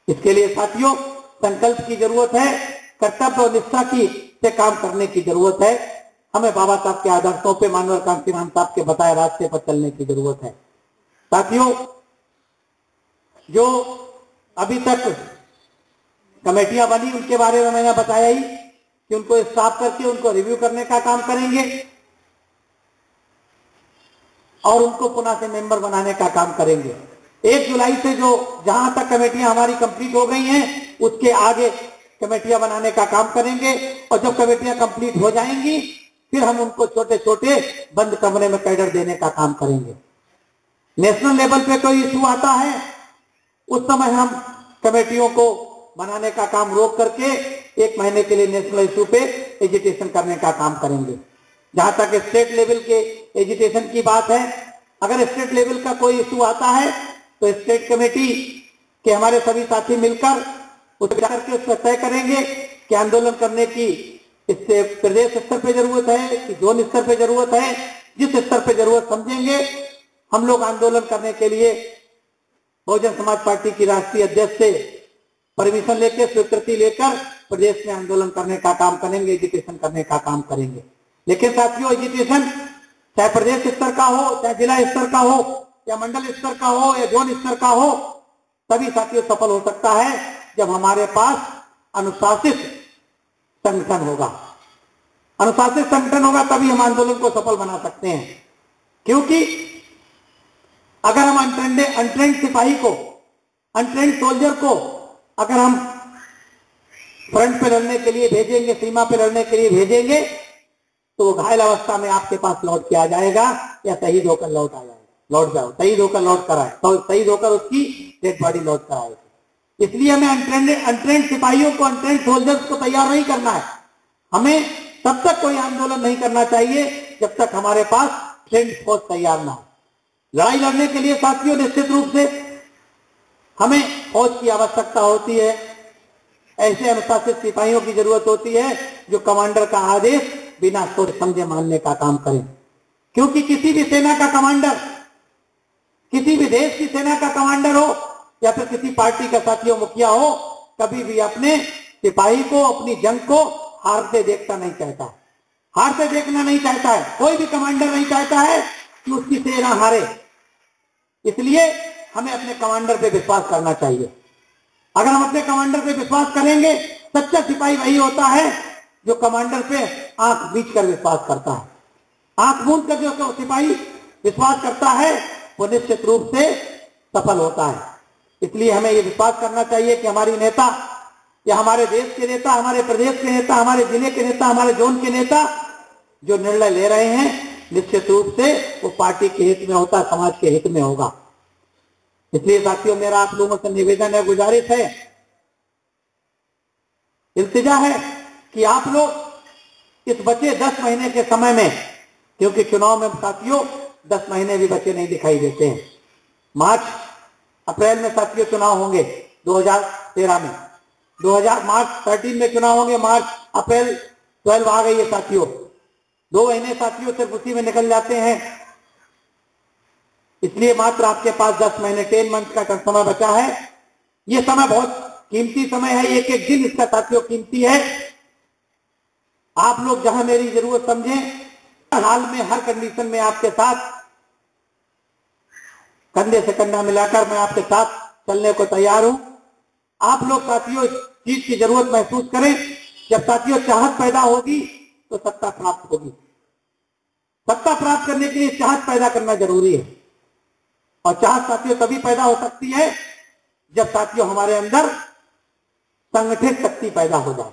इसके लिए साथियों संकल्प की जरूरत है, कर्तव्य और निष्ठा की से काम करने की जरूरत है। हमें बाबा साहब के आदर्शों पे, मानव कांतिमान साहब के बताए रास्ते पर चलने की जरूरत है। साथियों, जो अभी तक कमेटियां बनी उनके बारे में मैंने बताया ही कि उनको स्टाफ करके उनको रिव्यू करने का काम करेंगे और उनको पुनः से मेंबर बनाने का काम करेंगे। 1 जुलाई से जो जहां तक कमेटियां हमारी कंप्लीट हो गई हैं उसके आगे कमेटियां बनाने का काम करेंगे और जब कमेटियां कंप्लीट हो जाएंगी फिर हम उनको छोटे छोटे बंद कमरे में कैडर देने का काम करेंगे। नेशनल लेवल पे कोई इशू आता है उस समय हम कमेटियों को बनाने का काम रोक करके 1 महीने के लिए नेशनल इशू पे एजिटेशन करने का काम करेंगे। जहां तक स्टेट लेवल के एजिटेशन की बात है, अगर स्टेट लेवल का कोई इशू आता है तो स्टेट कमेटी के हमारे सभी साथी मिलकर उस पर तय करेंगे कि आंदोलन करने की इससे प्रदेश स्तर पे जरूरत है कि जोन स्तर पे जरूरत है। जिस स्तर पे जरूरत समझेंगे हम लोग आंदोलन करने के लिए बहुजन समाज पार्टी की राष्ट्रीय अध्यक्ष से परमिशन लेकर, स्वीकृति लेकर प्रदेश में आंदोलन करने का काम करेंगे, एजुटेशन करने का काम करेंगे। लेकिन साथियों, एजुटेशन चाहे प्रदेश स्तर का हो, चाहे जिला स्तर का हो, या मंडल स्तर का हो, या जोन स्तर का हो, तभी साथियों सफल हो सकता है जब हमारे पास अनुशासित संगठन होगा। अनुशासित संगठन होगा तभी हम आंदोलन को सफल बना सकते हैं। क्योंकि अगर हम अनट्रेंड सिपाही को, अनट्रेंड सोल्जर को अगर हम फ्रंट पे लड़ने के लिए भेजेंगे, सीमा पे लड़ने के लिए भेजेंगे, तो वो घायल अवस्था में आपके पास लौट के आ जाएगा या शहीद होकर लौट आ जाएगा। लौट जाओ, शहीद होकर लौट कर आए तो शहीद होकर उसकी डेड बॉडी लौट कर आएगी। इसलिए हमें अनट्रेंड सिपाहियों को, अनट्रेंड सोल्जर्स को तैयार नहीं करना है। हमें तब तक कोई आंदोलन नहीं करना चाहिए जब तक हमारे पास ट्रेंड फोर्स तैयार ना हो। लड़ाई लड़ने के लिए साथियों निश्चित रूप से हमें फौज की आवश्यकता होती है। ऐसे अनुशासित सिपाहियों की जरूरत होती है जो कमांडर का आदेश बिना सोच समझे मानने का काम करें। क्योंकि किसी भी सेना का कमांडर, किसी भी देश की सेना का कमांडर हो या फिर किसी पार्टी का साथियों मुखिया हो, कभी भी अपने सिपाही को, अपनी जंग को हारते देखता नहीं चाहता, हारते देखना नहीं चाहता है। कोई भी कमांडर नहीं चाहता है कि उसकी सेना हारे। इसलिए हमें अपने कमांडर पे विश्वास करना चाहिए। अगर हम अपने कमांडर पे विश्वास करेंगे, सच्चा सिपाही वही होता है जो कमांडर पे आंख बीच कर विश्वास करता है। आंख मूंद कर जो सिपाही विश्वास करता है वो निश्चित रूप से सफल होता है। इसलिए हमें ये विश्वास करना चाहिए कि हमारी नेता या हमारे देश के नेता, हमारे प्रदेश के नेता, हमारे जिले के नेता, हमारे जोन के नेता जो निर्णय ले रहे हैं निश्चित रूप से वो पार्टी के हित में होता, समाज के हित में होगा। इसलिए साथियों, मेरा आप लोगों से निवेदन है, गुजारिश है, इल्तिजा है कि आप लोग इस बचे 10 महीने के समय में, क्योंकि चुनाव में साथियों 10 महीने भी बचे नहीं दिखाई देते हैं। मार्च अप्रैल में साथियों चुनाव होंगे 2013 में, मार्च 13 में चुनाव होंगे, मार्च अप्रैल 12 आ गई है साथियों। 2 महीने साथियों सिर्फ उसी में निकल जाते हैं। इसलिए मात्र आपके पास 10 महीने 10 मंथ का समय बचा है। यह समय बहुत कीमती समय है, एक एक दिन इसका साथियों कीमती है। आप लोग जहां मेरी जरूरत समझें, हाल में हर कंडीशन में आपके साथ कंधे से कंधा मिलाकर मैं आपके साथ चलने को तैयार हूं। आप लोग साथियों इस चीज की जरूरत महसूस करें। जब साथियों चाहत पैदा होगी तो सत्ता प्राप्त होगी। सत्ता प्राप्त करने के लिए चाहत पैदा करना जरूरी है, और चाहत साथियों तभी पैदा हो सकती है जब साथियों हमारे अंदर संगठित शक्ति पैदा हो जाए।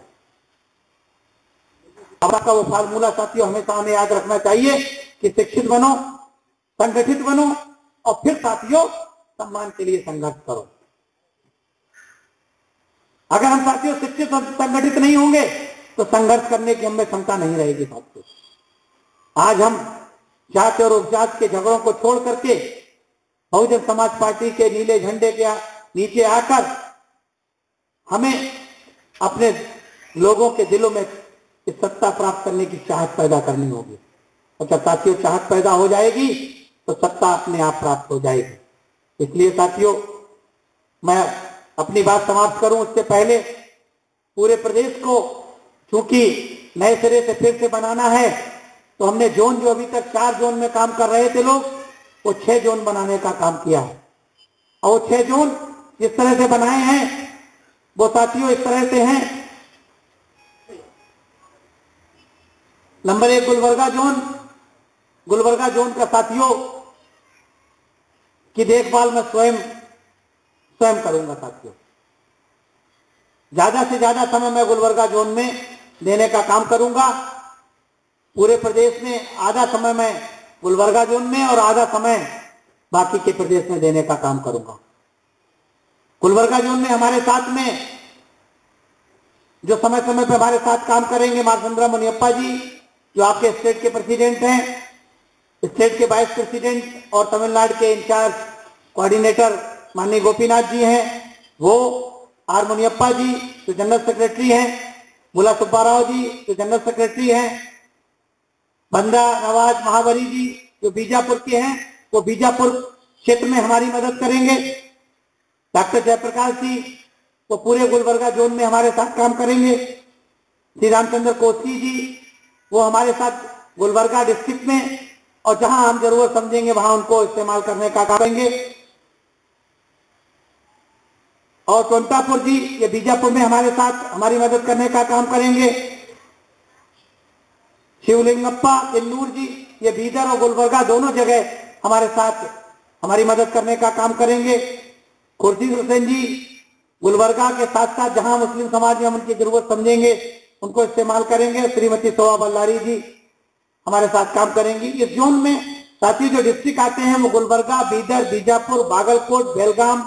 का वो फार्मूला साथियों हमेशा हमें याद रखना चाहिए कि शिक्षित बनो, संगठित बनो, और फिर साथियों सम्मान के लिए संघर्ष करो। अगर हम साथियों शिक्षित और संगठित नहीं होंगे तो संघर्ष करने की हमें क्षमता नहीं रहेगी साथियों। आज हम जात और उपजात के झगड़ों को छोड़ करके बहुजन समाज पार्टी के नीले झंडे के नीचे आकर हमें अपने लोगों के दिलों में इस सत्ता प्राप्त करने की चाहत पैदा करनी होगी। और जब साथियों चाहत पैदा हो जाएगी तो सत्ता अपने आप प्राप्त हो जाएगी। इसलिए साथियों, मैं अपनी बात समाप्त करूं उससे पहले पूरे प्रदेश को चूंकि नए सिरे से फिर से बनाना है, तो हमने जोन जो अभी तक 4 जोन में काम कर रहे थे लोग, वो 6 जोन बनाने का काम किया है। और वो 6 जोन जिस तरह से बनाए हैं वो साथियों इस तरह से हैं। Number 1 Gulbarga zone. Gulbarga zone का साथियों की देखभाल मैं स्वयं करूंगा साथियों। ज्यादा से ज्यादा समय मैं गुलबर्गा जोन में देने का काम करूंगा। पूरे प्रदेश में आधा समय मैं गुलबर्गा जोन में और आधा समय बाकी के प्रदेश में देने का काम करूंगा। गुलबर्गा जोन में हमारे साथ में जो समय समय पर हमारे साथ काम करेंगे मारचंद्रा मुनियप्पा जी, जो आपके स्टेट के प्रेसिडेंट हैं, स्टेट के वाइस प्रेसिडेंट और तमिलनाडु के इंचार्ज कोऑर्डिनेटर माननीय गोपीनाथ जी हैं, वो आर मुनियप्पा जी जो जनरल सेक्रेटरी हैं, मुला सुब्बाराव जी जो जनरल सेक्रेटरी हैं, बंदा नवाज महावरी जी जो बीजापुर के हैं, वो बीजापुर क्षेत्र में हमारी मदद करेंगे। डॉक्टर जयप्रकाश जी वो पूरे गुलबर्गा जोन में हमारे साथ काम करेंगे। श्री रामचंद्र कोसी जी वो हमारे साथ गुलबर्गा डिस्ट्रिक्ट में, और जहां हम जरूरत समझेंगे वहां उनको इस्तेमाल करने का काम करेंगे। और टोंटापुर जी ये बीजापुर में हमारे साथ हमारी मदद करने का काम करेंगे। शिवलिंगप्पा किन्नूर जी ये बीदर और गुलबर्गा दोनों जगह हमारे साथ हमारी मदद करने का काम करेंगे। खुर्शीद हुसैन जी गुलबर्गा के साथ साथ जहां मुस्लिम समाज में हम उनकी जरूरत समझेंगे उनको इस्तेमाल करेंगे। श्रीमती शोभा बल्लारी जी हमारे साथ काम करेंगी। इस जोन में साथियों जो डिस्ट्रिक्ट आते हैं वो गुलबर्गा, बीदर, बीजापुर, बागलकोट, बेलगाम,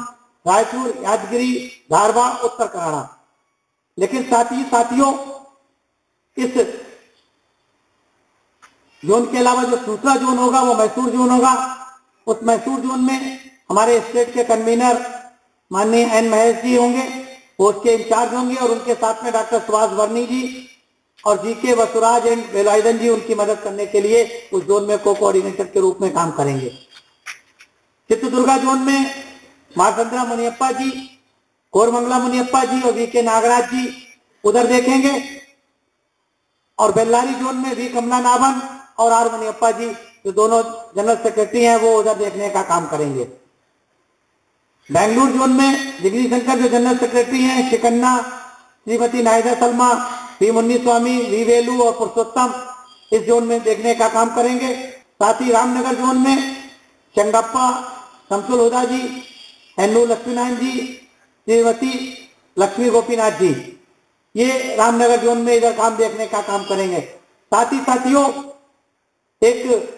रायचूर, यादगिरी, धारवाड़, उत्तर कन्नड़ा। लेकिन साथियों इस जोन के अलावा जो दूसरा जोन होगा वो मैसूर जोन होगा। उस मैसूर जोन में हमारे स्टेट के कन्वीनर माननीय एन महेश जी होंगे, वो उसके इंचार्ज होंगे, और उनके साथ में डॉक्टर सुभाष वर्णी जी और जीके वसुराज एंड वेलायुधन जी उनकी मदद करने के लिए उस जोन में कोऑर्डिनेटर के रूप में काम करेंगे। चित्रदुर्गा जोन में मारचंद्रा मुनियप्पा जी, कोरमंगला मुनियप्पा जी और वी के नागराज जी उधर देखेंगे। और बेल्लारी जोन में वी कमला नाभन और आर मुनियप्पा जी जो दोनों जनरल सेक्रेटरी हैं वो उधर देखने का काम करेंगे। बेंगलुरु जोन में जगदीश शंकर जो जनरल सेक्रेटरी हैं, शिकन्ना, श्रीमती नाहिदा सलमा, वी मुन्नी स्वामी, वी वेलू और पुरुषोत्तम इस जोन में देखने का काम करेंगे। साथ ही रामनगर जोन में चंगप्पा, शमसुल हुदा जी, हेन्नू लक्ष्मीनारायण जी, श्रीमती लक्ष्मी गोपीनाथ जी, ये रामनगर जोन में इधर काम देखने का काम करेंगे। साथ ही साथियों एक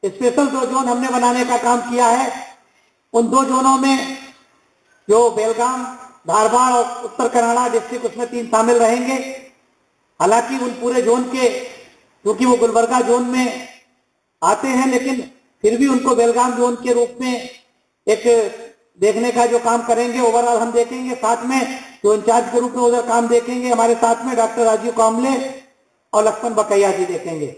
स्पेशल 2 जोन हमने बनाने का काम किया है। उन 2 जोनों में जो बेलगाम, धारवाड़ और उत्तर कन्नड़ा डिस्ट्रिक्ट उसमें 3 शामिल रहेंगे। हालांकि उन पूरे जोन के क्योंकि वो गुलबर्गा जोन में आते हैं, लेकिन फिर भी उनको बेलगाम जोन के रूप में एक देखने का जो काम करेंगे ओवरऑल हम देखेंगे। साथ में जो इंचार्ज के रूप में उधर काम देखेंगे हमारे साथ में डॉक्टर राजीव कामले और लक्ष्मण बकैया जी देखेंगे।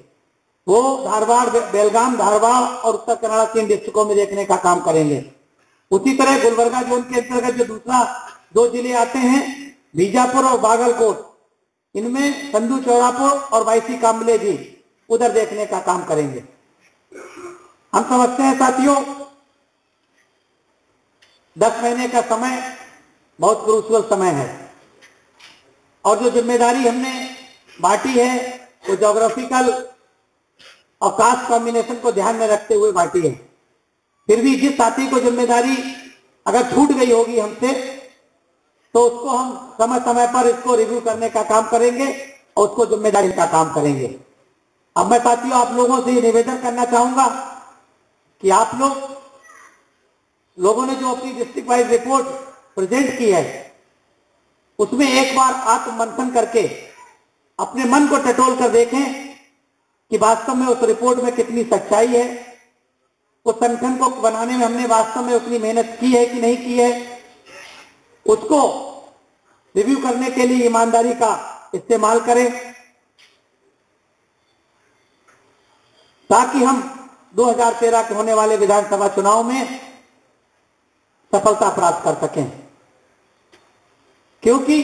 वो धारवाड़, बेलगाम, धारवाड़ और उत्तर कन्नड़ा 3 डिस्ट्रिक्टों में देखने का काम करेंगे। उसी तरह गुलबर्गा जोन के अंतर्गत जो दूसरा 2 जिले आते हैं बीजापुर और बागलकोट, इनमें संधू चौरापुर और वाईसी कामले जी उधर देखने का काम करेंगे। हम समझते हैं साथियों 10 महीने का समय बहुत क्रूशियल समय है, और जो जिम्मेदारी हमने बांटी है वो ज्योग्राफिकल और कास्ट कॉम्बिनेशन को ध्यान में रखते हुए बांटी है। फिर भी जिस साथी को जिम्मेदारी अगर छूट गई होगी हमसे तो उसको हम समय समय पर इसको रिव्यू करने का काम करेंगे और उसको जिम्मेदारी का काम करेंगे। अब मैं साथियों आप लोगों से निवेदन करना चाहूंगा कि आप लोगों ने जो अपनी डिस्ट्रिक्ट वाइज रिपोर्ट प्रेजेंट की है उसमें एक बार आत्ममंथन करके अपने मन को टटोल कर देखें कि वास्तव में उस रिपोर्ट में कितनी सच्चाई है उस संगठन को बनाने में हमने वास्तव में उतनी मेहनत की है कि नहीं की है, उसको रिव्यू करने के लिए ईमानदारी का इस्तेमाल करें, ताकि हम 2013 के होने वाले विधानसभा चुनाव में सफलता प्राप्त कर सकें। क्योंकि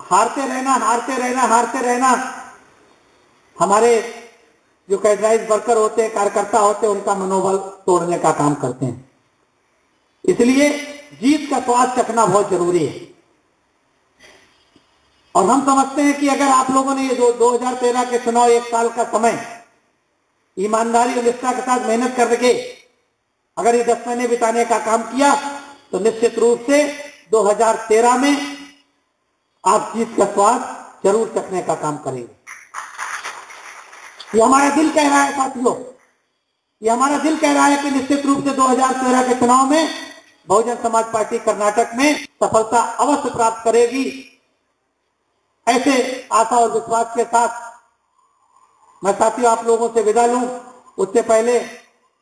हारते रहना हमारे जो कैडराइज वर्कर होते हैं, कार्यकर्ता होते हैं, उनका मनोबल तोड़ने का काम करते हैं। इसलिए जीत का स्वाद चखना बहुत जरूरी है। और हम समझते हैं कि अगर आप लोगों ने ये 2013 के चुनाव 1 साल का समय ईमानदारी और निष्ठा के साथ मेहनत करके अगर ये 10 महीने बिताने का काम किया तो निश्चित रूप से 2013 में आप जीत का स्वाद जरूर चखने का काम करेंगे। ये हमारा दिल कह रहा है साथियों, ये हमारा दिल कह रहा है कि निश्चित रूप से 2013 के चुनाव में बहुजन समाज पार्टी कर्नाटक में सफलता अवश्य प्राप्त करेगी। ऐसे आशा और विश्वास के साथ मैं साथियों आप लोगों से विदा लूं। उससे पहले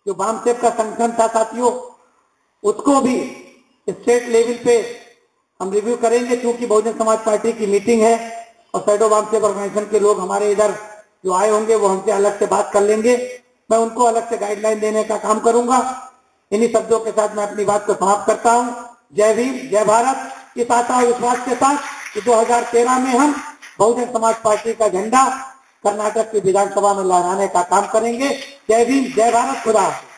जो वामसेप का संगठन था साथियों, उसको भी स्टेट लेवल पे हम रिव्यू करेंगे, क्योंकि बहुजन समाज पार्टी की मीटिंग है और शैडो वामसेप ऑर्गेनाइजेशन के लोग हमारे इधर जो आए होंगे वो हमसे अलग से बात कर लेंगे। मैं उनको अलग से गाइडलाइन देने का काम करूंगा। इन्हीं शब्दों के साथ मैं अपनी बात को समाप्त करता हूं। जय भीम, जय भारत। इस आशा और विश्वास के साथ कि 2013 में हम बहुजन समाज पार्टी का झंडा कर्नाटक की विधानसभा में लहराने का काम करेंगे। जय भीम, जय भारत, खुदा हाफिज़।